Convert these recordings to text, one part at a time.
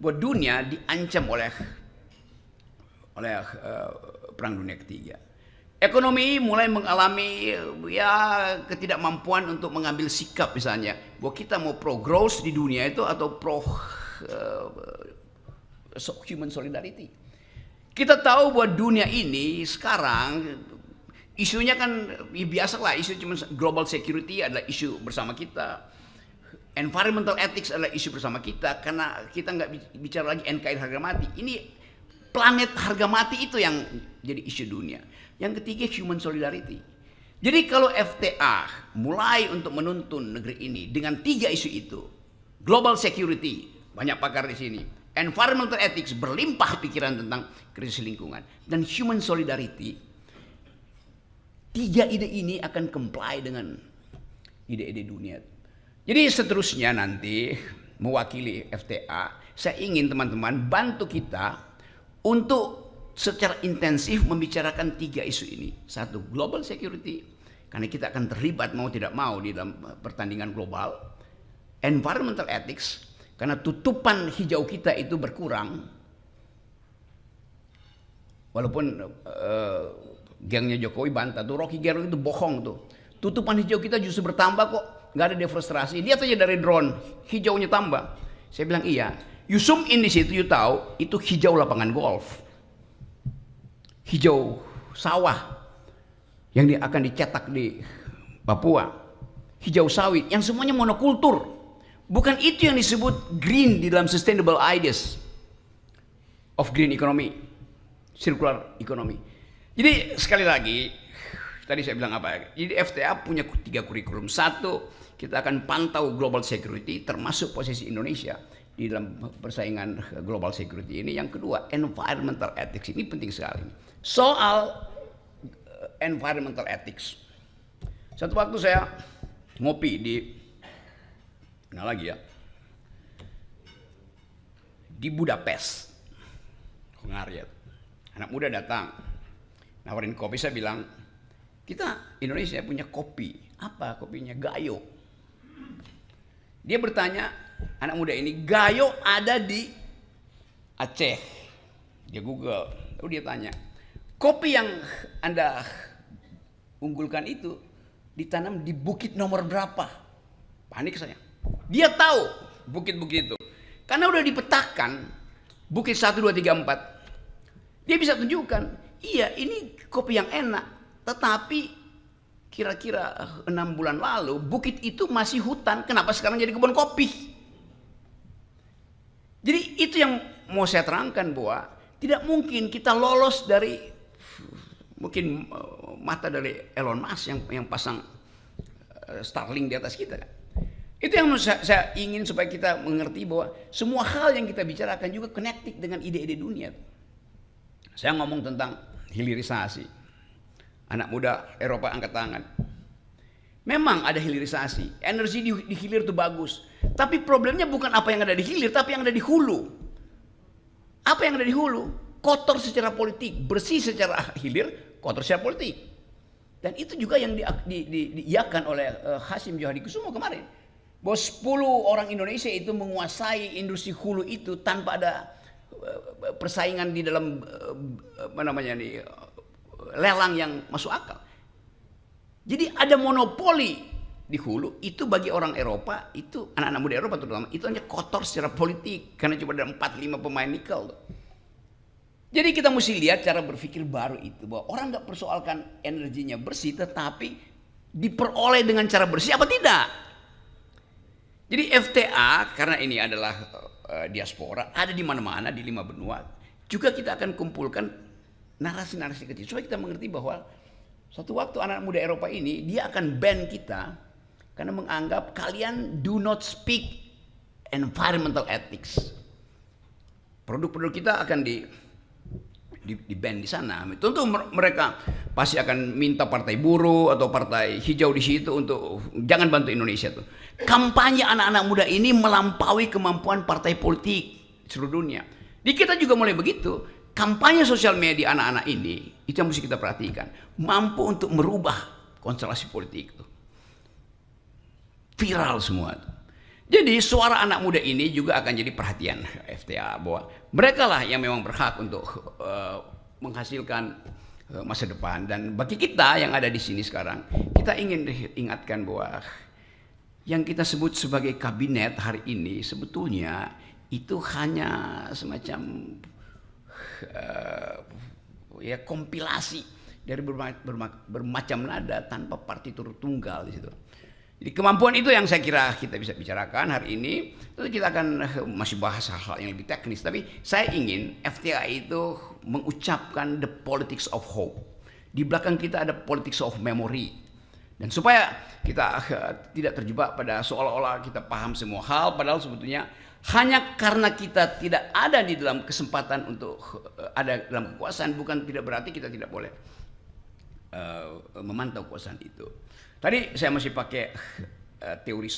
bahwa dunia diancam oleh Perang Dunia Ketiga. Ekonomi mulai mengalami ya ketidakmampuan untuk mengambil sikap misalnya bahwa kita mau pro growth di dunia itu atau pro human solidarity. Kita tahu bahwa dunia ini sekarang isunya kan ya biasa lah, isu cuma global security adalah isu bersama kita. Environmental ethics adalah isu bersama kita, karena kita nggak bicara lagi NKRI harga mati. Ini planet harga mati itu yang jadi isu dunia. Yang ketiga human solidarity. Jadi kalau FTA mulai untuk menuntun negeri ini dengan 3 isu itu, global security, banyak pakar di sini, environmental ethics, berlimpah pikiran tentang krisis lingkungan, dan human solidarity, 3 ide ini akan comply dengan ide-ide dunia. Jadi seterusnya nanti mewakili FTA, saya ingin teman-teman bantu kita untuk secara intensif membicarakan 3 isu ini. 1, global security, karena kita akan terlibat mau tidak mau di dalam pertandingan global. Environmental ethics, karena tutupan hijau kita itu berkurang. Walaupun gengnya Jokowi bantah tuh, Rocky Gerung itu bohong tuh. Tutupan hijau kita justru bertambah kok, nggak ada deforestasi. Lihat aja dari drone, hijaunya tambah. Saya bilang iya. You zoom in di situ, you tahu itu hijau lapangan golf, hijau sawah yang akan dicetak di Papua, hijau sawit yang semuanya monokultur. Bukan itu yang disebut green di dalam sustainable ideas of green economy, circular economy. Jadi sekali lagi, tadi saya bilang apa? Jadi FTA punya 3 kurikulum. 1, kita akan pantau global security, termasuk posisi Indonesia di dalam persaingan global security ini. Yang kedua, environmental ethics, ini penting sekali. Soal environmental ethics, satu waktu saya ngopi di mana lagi ya, di Budapest, Hungaria. Anak muda datang nawarin kopi. Saya bilang, kita Indonesia punya kopi. Apa kopinya? Gayo. Dia bertanya, anak muda ini, Gayo ada di Aceh. Dia Google, lalu dia tanya, kopi yang Anda unggulkan itu ditanam di bukit nomor berapa? Panik saya. Dia tahu bukit-bukit itu, karena udah dipetakan bukit 1, 2, 3, 4. Dia bisa tunjukkan, iya ini kopi yang enak, tetapi kira-kira 6 bulan lalu bukit itu masih hutan, kenapa sekarang jadi kebun kopi? Jadi itu yang mau saya terangkan, bahwa tidak mungkin kita lolos dari mungkin mata dari Elon Musk yang pasang Starlink di atas kita. Itu yang saya ingin supaya kita mengerti bahwa semua hal yang kita bicarakan juga connected dengan ide-ide dunia. Saya ngomong tentang hilirisasi. Anak muda Eropa angkat tangan. Memang ada hilirisasi, energi di hilir itu bagus. Tapi problemnya bukan apa yang ada di hilir, tapi yang ada di hulu. Apa yang ada di hulu? Kotor secara politik, bersih secara hilir, kotor secara politik. Dan itu juga yang diiyakan oleh Hasyim Johanikusumo kemarin. Bahwa 10 orang Indonesia itu menguasai industri hulu itu tanpa ada persaingan di dalam lelang yang masuk akal. Jadi ada monopoli di hulu itu bagi orang Eropa, itu anak-anak muda Eropa terutama, itu hanya kotor secara politik karena cuma ada 4-5 pemain nikel. Jadi kita mesti lihat cara berpikir baru itu, bahwa orang nggak persoalkan energinya bersih, tetapi diperoleh dengan cara bersih apa tidak. Jadi FTA karena ini adalah diaspora, ada di mana-mana di 5 benua. Juga kita akan kumpulkan narasi-narasi kecil supaya kita mengerti bahwa suatu waktu anak muda Eropa ini dia akan ban kita karena menganggap kalian do not speak environmental ethics. Produk-produk kita akan di ban di sana. Tentu mereka pasti akan minta partai buruh atau partai hijau di situ untuk jangan bantu Indonesia tuh. Kampanye anak-anak muda ini melampaui kemampuan partai politik seluruh dunia. Di kita juga mulai begitu. Kampanye sosial media anak-anak ini itu yang mesti kita perhatikan, mampu untuk merubah konstelasi politik itu. Viral semua. Jadi suara anak muda ini juga akan jadi perhatian FTA bahwa mereka lah yang memang berhak untuk menghasilkan masa depan. Dan bagi kita yang ada di sini sekarang, kita ingin diingatkan bahwa yang kita sebut sebagai kabinet hari ini sebetulnya itu hanya semacam ya kompilasi dari bermacam nada tanpa partitur tunggal di situ. Jadi kemampuan itu yang saya kira kita bisa bicarakan hari ini. Tentu kita akan masih bahas hal-hal yang lebih teknis. Tapi saya ingin FTA itu mengucapkan the politics of hope. Di belakang kita ada politics of memory. Dan supaya kita tidak terjebak pada seolah-olah kita paham semua hal. Padahal sebetulnya hanya karena kita tidak ada di dalam kesempatan untuk ada dalam kekuasaan. Bukan tidak berarti kita tidak boleh memantau kekuasaan itu. Tadi saya masih pakai teori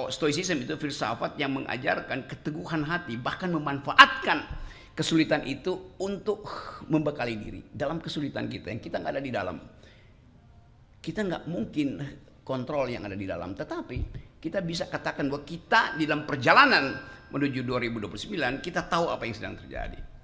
stoicism itu filsafat yang mengajarkan keteguhan hati, bahkan memanfaatkan kesulitan itu untuk membekali diri dalam kesulitan kita yang kita nggak ada di dalam. Kita nggak mungkin kontrol yang ada di dalam, tetapi kita bisa katakan bahwa kita di dalam perjalanan menuju 2029 kita tahu apa yang sedang terjadi.